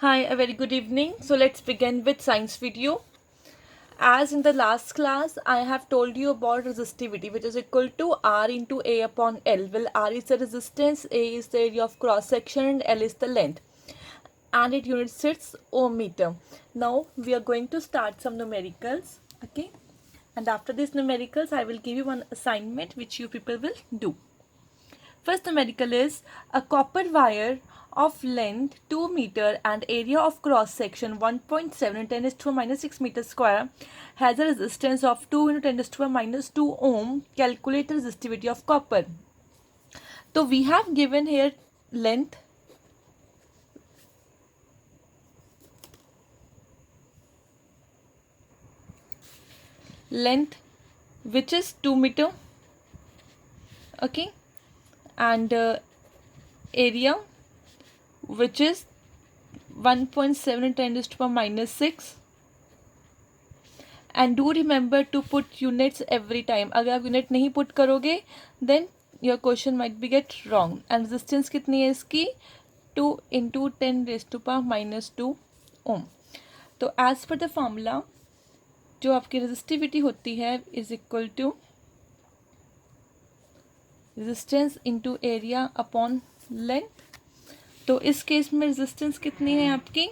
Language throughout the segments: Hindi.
Hi, a very good evening. So let's begin with science video. As in the last class, I have told you about resistivity, which is equal to R into A upon L. Well, R is the resistance, A is the area of cross section, and L is the length. And it units its ohm meter. Now we are going to start some numericals. Okay. And after these numericals, I will give you one assignment which you people will do. First numerical is a copper wire of length 2 meter and area of cross section 1.7 10 is to minus 6 meter square has a resistance of 2 into 10 is to minus 2 ohm. Calculate the resistivity of copper. So we have given here length which is 2 meter, okay, and area which is 1.7 10 is to minus 6. And do remember to put units every time. अगर आप यूनिट नहीं पुट करोगे then your question might be get wrong. And resistance कितनी है इसकी 2 into 10 raise to power minus 2 ohm. तो एज पर द फॉर्मूला जो आपकी रेजिस्टिविटी होती है is equal to resistance into area upon length. तो इस केस में रेजिस्टेंस कितनी है आपकी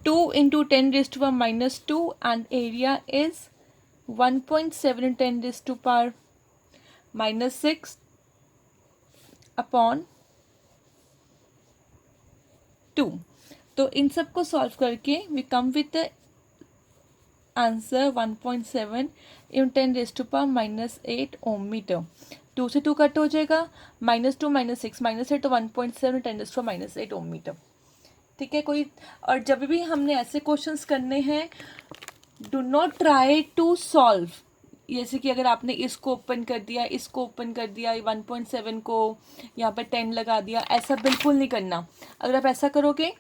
2 into 10 raised to power minus 2 and area is 1.7 into 10 raised to power minus 6 upon 2. तो इन सब को सॉल्व करके we come with the answer 1.7 into 10 raised to power minus 8 ohm meter. 2 से 2 कट हो जाएगा, माइनस 2 माइनस 6 माइनस 8 तो 1.7 10 raised to power minus 8 ohm meter. ठीक है. कोई और जब भी हमने ऐसे क्वेश्चंस करने हैं do not try to solve. जैसे कि अगर आपने इसको ओपन कर दिया, इसको ओपन कर दिया, 1.7 को यहाँ पर 10 लगा दिया, ऐसा बिल्कुल नहीं करना. अगर आप ऐसा करोगे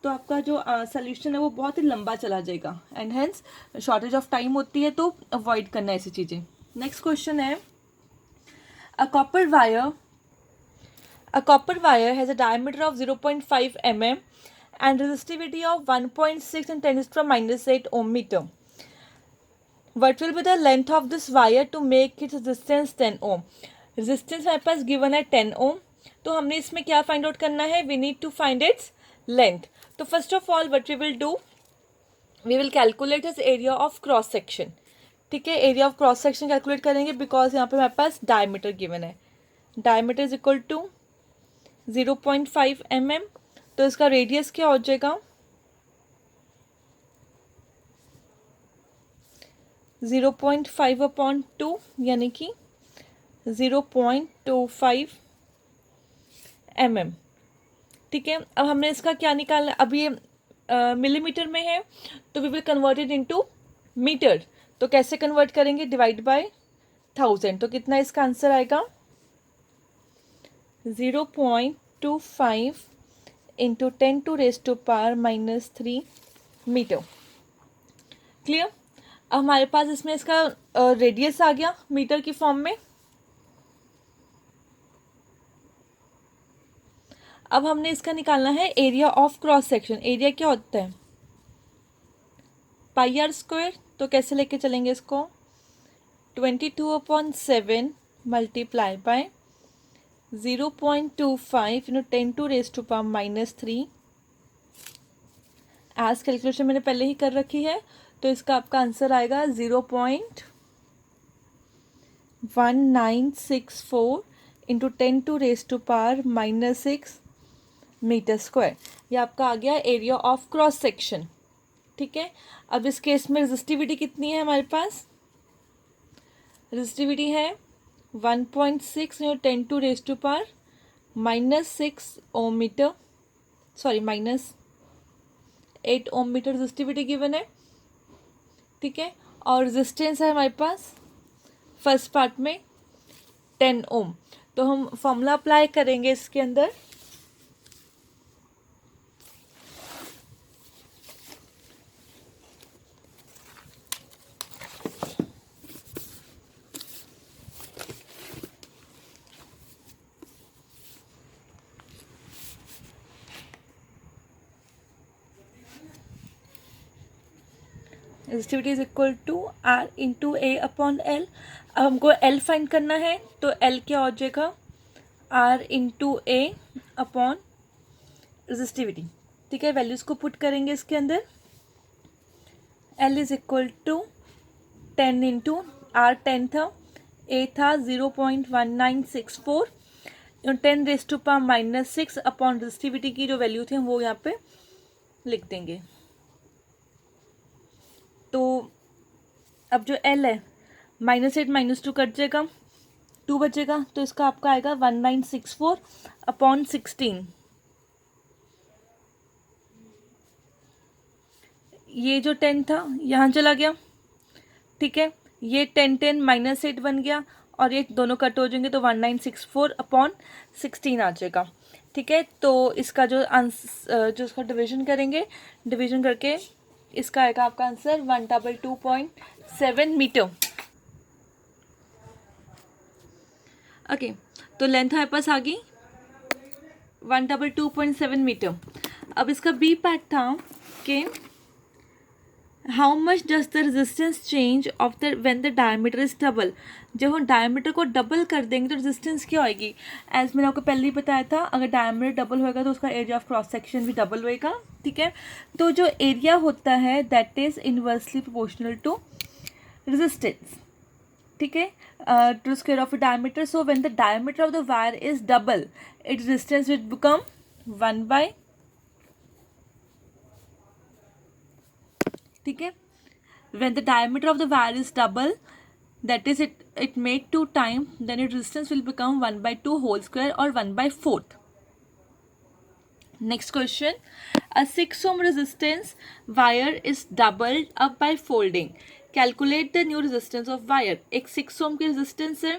तो आपका जो सोल्यूशन है वो बहुत ही लंबा चला जाएगा and hence shortage of time होती है, तो अवॉइड करना ऐसी चीज़ें. नेक्स्ट क्वेश्चन है a copper wire. A copper wire has a diameter of 0.5 mm and resistivity of 1.6 and 10 to the minus 8 ohm meter. What will be the length of this wire to make its resistance 10 ohm? Resistance हमारे पास given है 10 ohm. तो हमने इसमें क्या find out करना है? We need to find its length. तो first of all what we will do? We will calculate its area of cross section. ठीक है, area of cross section calculate करेंगे बिकॉज यहाँ पे हमारे पास डायमीटर गिवन है. Diameter is equal to 0.5 mm. तो इसका रेडियस क्या हो जाएगा 0.5 अपॉन 2 यानी कि 0.25 mm. ठीक है. अब हमने इसका क्या निकालना, अब ये मिलीमीटर में है तो we will convert it into metre. तो कैसे कन्वर्ट करेंगे, डिवाइड बाय 1000. तो कितना इसका आंसर आएगा 0.25 into 10 to raise to power minus 3 metre. Clear. अब हमारे पास इसमें इसका रेडियस आ गया मीटर की फॉर्म में. अब हमने इसका निकालना है area of cross section. Area क्या होता है पाई आर स्क्वायर. तो कैसे लेके चलेंगे इसको 22/7 multiply by 0.25 into 10 to raise to power minus 3. As calculation मैंने पहले ही कर रखी है, तो इसका आपका आंसर आएगा 0.1964 into 10 to raise to power minus 6 metre square. ये आपका आ गया एरिया ऑफ क्रॉस सेक्शन. ठीक है. अब इस केस में रेजिस्टिविटी कितनी है हमारे पास, रेजिस्टिविटी है 1.6 into 10 to raise to power minus 6 ohm metre, sorry minus 8 ohm metre resistivity given है. ठीक है. और रेजिस्टेंस है हमारे पास फर्स्ट पार्ट में 10 ओम. तो हम फॉर्मूला अप्लाई करेंगे इसके अंदर. Resistivity is equal to R into A upon L. अब हमको एल फाइंड करना है, तो एल क्या हो जाएगा, R into A upon resistivity. ठीक है, वैल्यूज़ को पुट करेंगे इसके अंदर। L is equal to 10 into R 10 था, ए था 0.1964, 10⁻⁻6 अपॉन रेजिस्टिविटी की जो वैल्यू थी वो यहाँ पे लिख देंगे। तो अब जो एल है, -8 -2 कट जाएगा, 2 बचेगा, तो इसका आपका आएगा 1964 अपॉन 16। ये जो 10 था यहाँ चला गया, ठीक है, ये 10 -8 बन गया, और ये दोनों कट हो जाएंगे तो 1964 अपॉन 16 आ जाएगा। ठीक है, तो इसका जो आंसर, जो इसका डिवीजन करेंगे, डिवीजन करके इसका आएगा आपका आंसर 122.7 मीटर। ओके, तो लेंथ हमारे पास आ गई 122.7 मीटर। अब इसका बी पार्ट था कि how much does the resistance change of the when the diameter is double. जब हम डायमीटर को डबल कर देंगे तो रेजिस्टेंस क्या होएगी। एज मैंने आपको पहले ही बताया था, अगर डायमीटर डबल होएगा तो उसका एरिया ऑफ क्रॉस सेक्शन भी डबल होएगा। ठीक है, तो जो एरिया होता है that is inversely proportional to resistance. ठीक है, to square of diameter. So when the diameter of the wire is double, it resistance will become 1/, ठीक है, when the diameter of the wire is double, that is it made 2 times, then its resistance will become 1/2 whole square or 1/4. Next question, a 6 ohm resistance wire is doubled up by folding, calculate the new resistance of wire। एक 6 ohm की resistance है,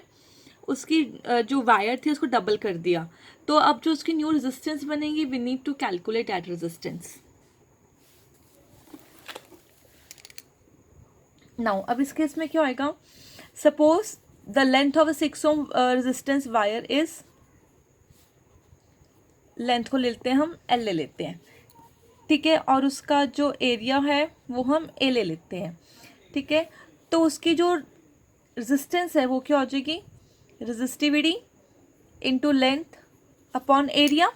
उसकी जो वायर थी उसको डबल कर दिया, तो अब जो उसकी न्यू रेजिस्टेंस बनेगी, we need to calculate that resistance. Now अब इस केस में क्या होएगा, suppose the length of 6 ohm resistance wire is, length को लेते हैं हम एल ले लेते हैं, ठीक है, और उसका जो एरिया है वो हम ए ले लेते हैं। ठीक है, तो उसकी जो रेजिस्टेंस है वो क्या हो जाएगी, resistivity into length upon area,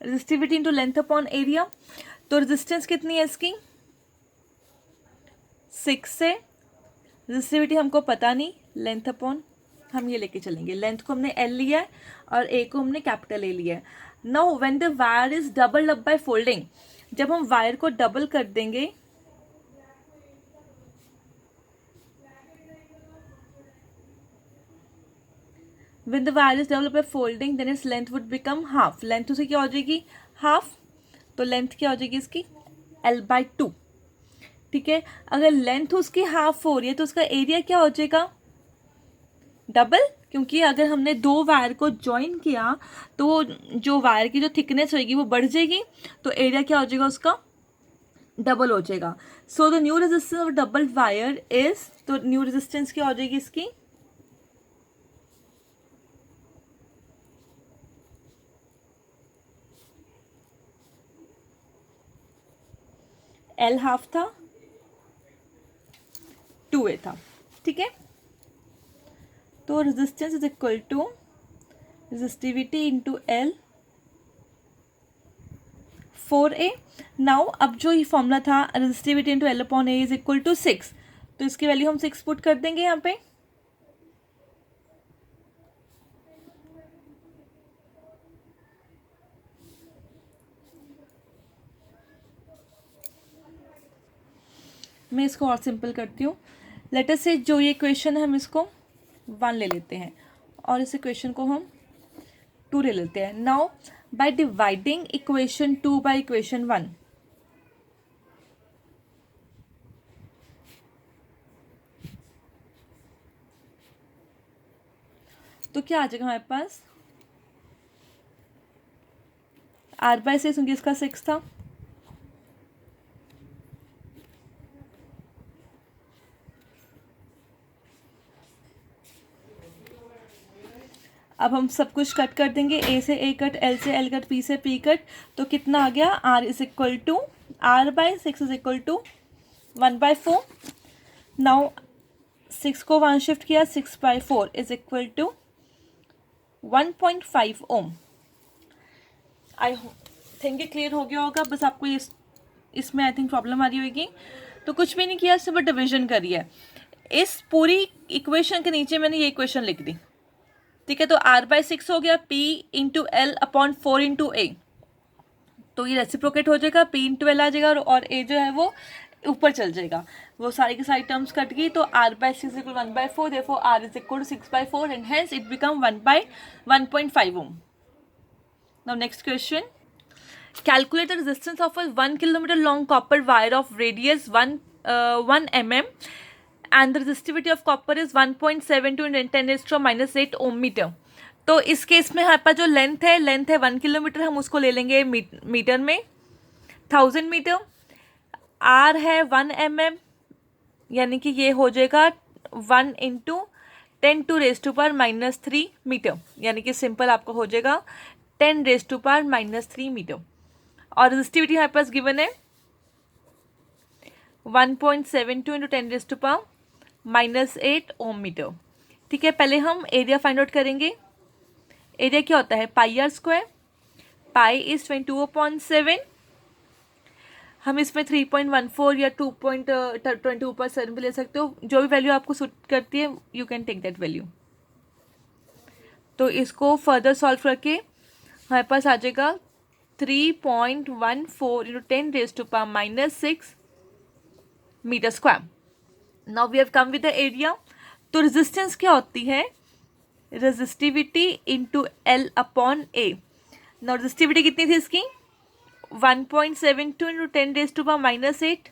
resistivity into length upon area. तो रेजिस्टेंस कितनी है इसकी, 6 से, रेजिस्टिविटी हमको पता नहीं, लेंथ अपॉन हम ये लेके चलेंगे, लेंथ को हमने एल लिया है और ए को हमने कैपिटल ए लिया है। Now when the wire is double up by folding, जब हम वायर को डबल कर देंगे, when the wire is double up by folding then its length would become half. Length उसे क्या हो जाएगी, हाफ, तो लेंथ क्या हो जाएगी इसकी, L/2। ठीक है, अगर लेंथ उसकी हाफ हो रही है तो उसका एरिया क्या हो जाएगा, डबल, क्योंकि अगर हमने 2 वायर को ज्वाइन किया तो जो वायर की जो थिकनेस होगी वो बढ़ जाएगी, तो एरिया क्या हो जाएगा उसका, डबल हो जाएगा। So the new resistance of double wire is, तो न्यू रेजिस्टेंस क्या हो जाएगी इसकी, L हाफ था, 2A था। ठीक है, तो resistance is equal to resistivity into L 4A। Now अब जो ये फॉर्मूला था resistivity into L upon A is equal to 6, तो इसकी वैल्यू हम 6 पुट कर देंगे यहाँ पे। मैं इसको और सिंपल करती हूँ। लेट अस से जो ये इक्वेशन है हम इसको 1 ले लेते हैं और इस इक्वेशन को हम 2 ले लेते हैं। Now by dividing equation 2 by equation 1, तो क्या आ जाएगा हमारे पास, R/6, क्योंकि इसका 6 था, अब हम सब कुछ कट कर देंगे, ए से ए कट, एल से एल कट, पी से पी कट, तो कितना आ गया, R is equal to R/6 is equal to 1/4. Now 6 को 1 शिफ्ट किया, 6/4 is equal to 1.5 ohm. I think ये क्लियर हो गया होगा. बस आपको इसमें आई थिंक प्रॉब्लम आ रही होगी. तो कुछ भी नहीं किया, सिर्फ डिविजन करी है. इस पूरी इक्वेशन के नीचे मैंने ये इक्वेशन लिख दी. ठीक है, तो R/6 हो गया P into L upon 4 into A. तो ये रेसिप्रोकेट हो जाएगा, P इंटू L आ जाएगा और A जो है वो ऊपर चल जाएगा. वो सारी की सारी टर्म्स कट गई. तो R/6 equal 1/4, therefore R is equal to 6/4 and hence it become 1/1.5 ohm. Now next question. Calculate the resistance of a 1 kilometer long copper wire of radius 1 mm and the resistivity of copper is 1.72 × 10⁻⁻8 ohm meter. तो इस केस में हमारे पास जो लेंथ है 1 किलोमीटर, हम उसको ले लेंगे मीटर में, 1000 मीटर. आर है 1 mm, यानी कि ये हो जाएगा 1 × 10⁻³ मीटर, यानी कि सिंपल आपको हो जाएगा 10⁻³ मीटर. और रेजिस्टिविटी हमारे पास गिवन है 1.72 × 10⁻⁻8 ओम मीटर. ठीक है, पहले हम एरिया फाइंड आउट करेंगे. एरिया क्या होता है? πr². Pi is 22/7. हम इसमें 3.14 या 2.22% भी ले सकते हो. जो भी वैल्यू आपको सूट करती है you can take that value. तो इसको फर्दर सॉल्व करके हमारे पास आ जाएगा 3.14 × 10⁻⁻6 metre square. Now we have come with the area. तो रेजिस्टेंस क्या होती है? Resistivity into L upon A. Now resistivity कितनी थी इसकी? 1.72 × 10⁻⁻8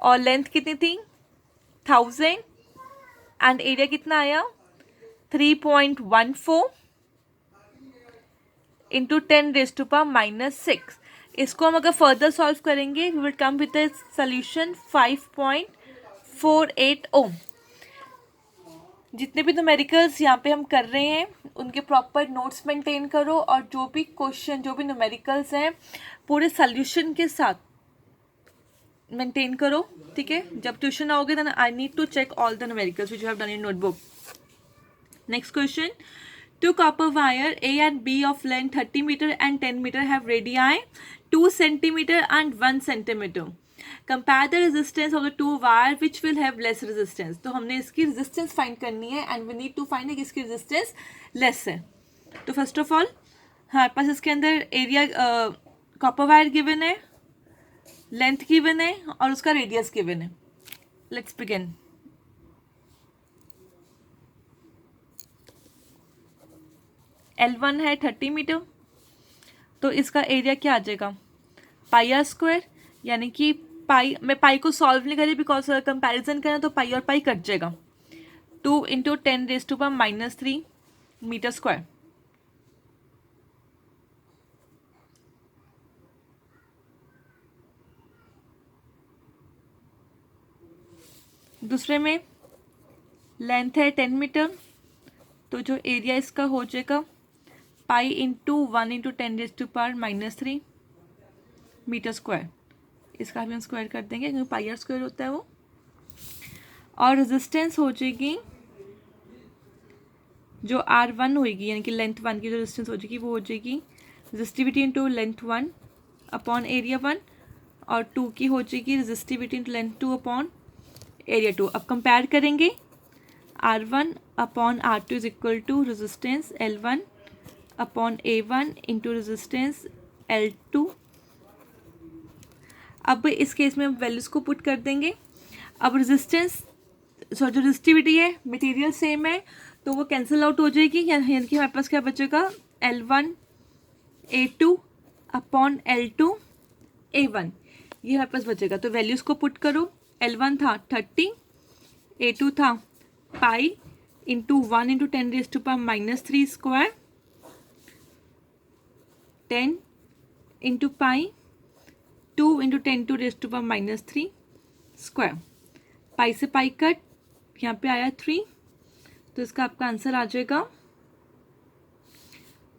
और लेंथ कितनी थी? 1000 एंड एरिया कितना आया? 3.14 इंटू 10⁻⁻6. इसको हम अगर फर्दर सॉल्व करेंगे we will come with the solution 5.48 ohm. जितने भी न्यूमेरिकल्स यहाँ पे हम कर रहे हैं उनके प्रॉपर नोट्स मेंटेन करो और जो भी क्वेश्चन जो भी न्यूमेरिकल्स हैं पूरे सॉल्यूशन के साथ मेंटेन करो. ठीक है, जब ट्यूशन आओगे then I need to check all the numericals which you have done in notebook. Next question. Two copper wire A and B of length 30 meter and 10 meter have radii 2 centimeter and 1 centimeter. Compare the resistance of the two wire which will have less resistance. तो हमने इसकी resistance find करनी है and we need to find कि इसकी resistance less है. तो first of all हमारे पास इसके अंदर area copper wire given है, length given है और उसका radius given है. Let's begin. L1 है 30 मीटर. तो इसका एरिया क्या आ जाएगा? πr², यानी कि पाई, मैं पाई को सॉल्व नहीं करी बिकॉज कंपैरिजन करना तो पाई और पाई कट जाएगा. 2 × 10⁻³ मीटर स्क्वायर. दूसरे में लेंथ है 10 मीटर. तो जो एरिया इसका हो जाएगा पाई इंटू 1 × 10⁻³ मीटर स्क्वायर. इसका भी हम स्क्वायर कर देंगे क्योंकि πr² होता है वो. और रेजिस्टेंस हो जाएगी जो R1 होगी, यानी कि लेंथ 1 की जो रेजिस्टेंस हो जाएगी वो हो जाएगी resistivity into length 1 upon area 1 और 2 की हो जाएगी resistivity into length 2 upon area 2. अब कंपेयर करेंगे R1 upon R2 is equal to resistance L1 upon A1 into resistance L2. अब इस केस में हम वैल्यूज़ को पुट कर देंगे. अब रेजिस्टेंस जो रेजिस्टिविटी है मटेरियल सेम है तो वो कैंसिल आउट हो जाएगी, यानी कि हमारे पास क्या बचेगा? L1 A2 upon L2 A1, ये हमारे पास बचेगा. तो वैल्यूज़ को पुट करो. L1 था 30, A2 था pi into 1 × 10⁻³ square, 10 into pi 2 × 10⁻³ square. Pi से पाई कट, यहाँ पे आया 3, तो इसका आपका आंसर आ जाएगा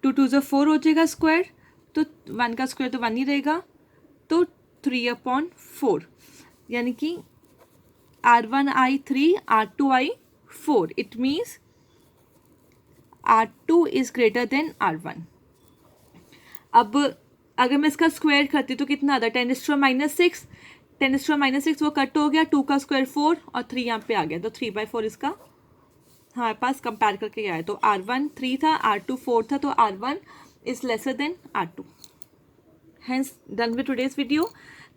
2 2 4 हो जाएगा स्क्वायर. तो 1 का स्क्वायर तो 1 ही रहेगा, तो 3/4. यानी कि R1I3 R2I4, it means R2 is greater than R1। अब अगर मैं इसका स्क्वायर करती तो कितना आता है, 10⁻⁻6, 10⁻⁻6 वो कट हो गया, 2 का स्क्वायर 4 और 3 यहाँ पे आ गया, तो 3/4 इसका हमारे पास कंपेयर करके आया। तो R1 3 था, R2 4 था, तो R1 is lesser than R2। Hence done with today's video.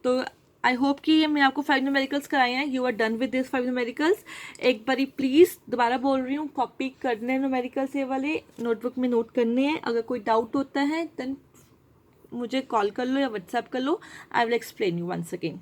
तो आई होप कि ये मैंने आपको 5 न्यूमेरिकल्स कराए हैं, you are done with this 5 numericals. एक बारी प्लीज़ दोबारा बोल रही हूँ, कॉपी करने न्यूमेरिकल्स ये वाले नोटबुक में नोट करने हैं। अगर कोई डाउट होता है देन मुझे कॉल कर लो या व्हाट्सएप कर लो, I will explain you once again.